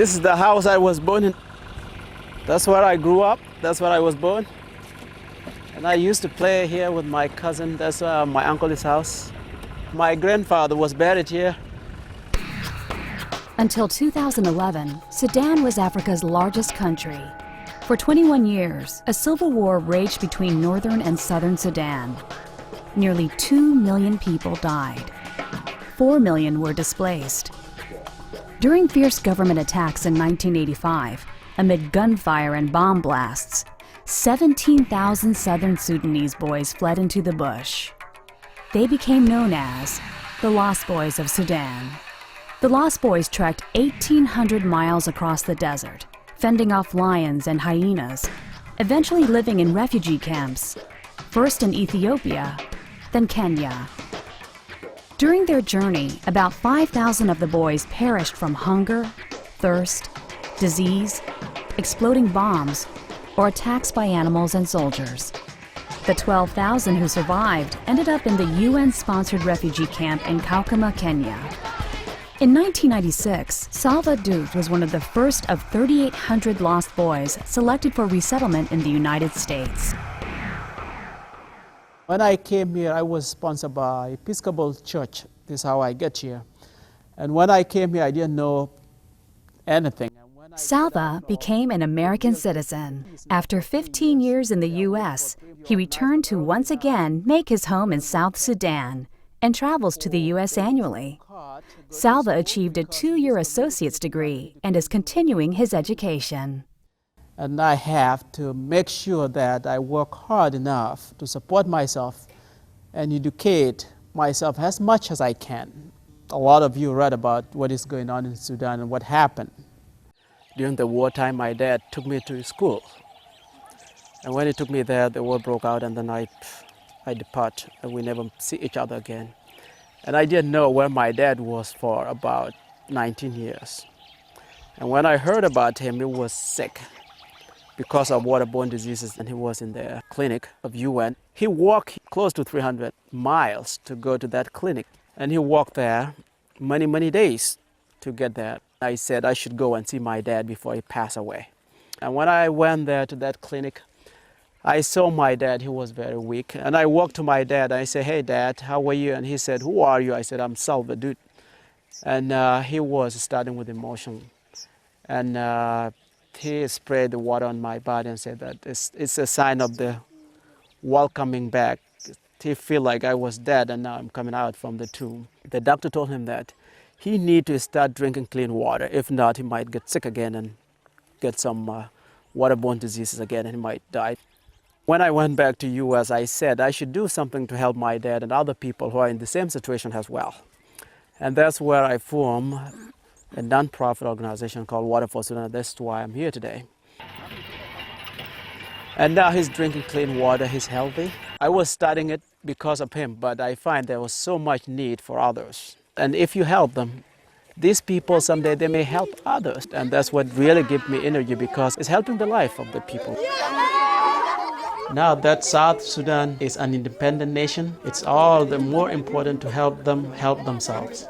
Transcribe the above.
This is the house I was born in. That's where I grew up. That's where I was born. And I used to play here with my cousin. That's my uncle's house. My grandfather was buried here. Until 2011, Sudan was Africa's largest country. For 21 years, a civil war raged between northern and southern Sudan. Nearly 2 million people died. 4 million were displaced. During fierce government attacks in 1985, amid gunfire and bomb blasts, 17,000 southern Sudanese boys fled into the bush. They became known as the Lost Boys of Sudan. The Lost Boys trekked 1,800 miles across the desert, fending off lions and hyenas, eventually living in refugee camps, first in Ethiopia, then Kenya. During their journey, about 5,000 of the boys perished from hunger, thirst, disease, exploding bombs, or attacks by animals and soldiers. The 12,000 who survived ended up in the UN-sponsored refugee camp in Kakuma, Kenya. In 1996, Salva was one of the first of 3,800 lost boys selected for resettlement in the United States. When I came here, I was sponsored by Episcopal Church. This is how I get here. And when I came here, I didn't know anything. Salva became an American citizen. After 15 years in the U.S., he returned to once again make his home in South Sudan and travels to the U.S. annually. Salva achieved a 2-year associate's degree and is continuing his education. And I have to make sure that I work hard enough to support myself and educate myself as much as I can. A lot of you read about what is going on in Sudan and what happened. During the wartime, my dad took me to school. And when he took me there, the war broke out and then I depart and we never see each other again. And I didn't know where my dad was for about 19 years. And when I heard about him, he was sick because of waterborne diseases, and he was in the clinic of UN. He walked close to 300 miles to go to that clinic, and he walked there many, many days to get there. I said I should go and see my dad before he passed away. And when I went there to that clinic, I saw my dad. He was very weak. And I walked to my dad. I said, "Hey, Dad, how are you?" And he said, "Who are you?" I said, "I'm Salva, dude." And he was starting with emotion. And he sprayed the water on my body and said that it's a sign of the world coming back. He felt like I was dead and now I'm coming out from the tomb. The doctor told him that he needs to start drinking clean water. If not, he might get sick again and get some waterborne diseases again and he might die. When I went back to US, I said I should do something to help my dad and other people who are in the same situation as well. And that's where I formed a non-profit organization called Water for Sudan. That's why I'm here today. And now he's drinking clean water, he's healthy. I was starting it because of him, but I find there was so much need for others. And if you help them, these people someday they may help others. And that's what really gives me energy because it's helping the life of the people. Now that South Sudan is an independent nation, it's all the more important to help them help themselves.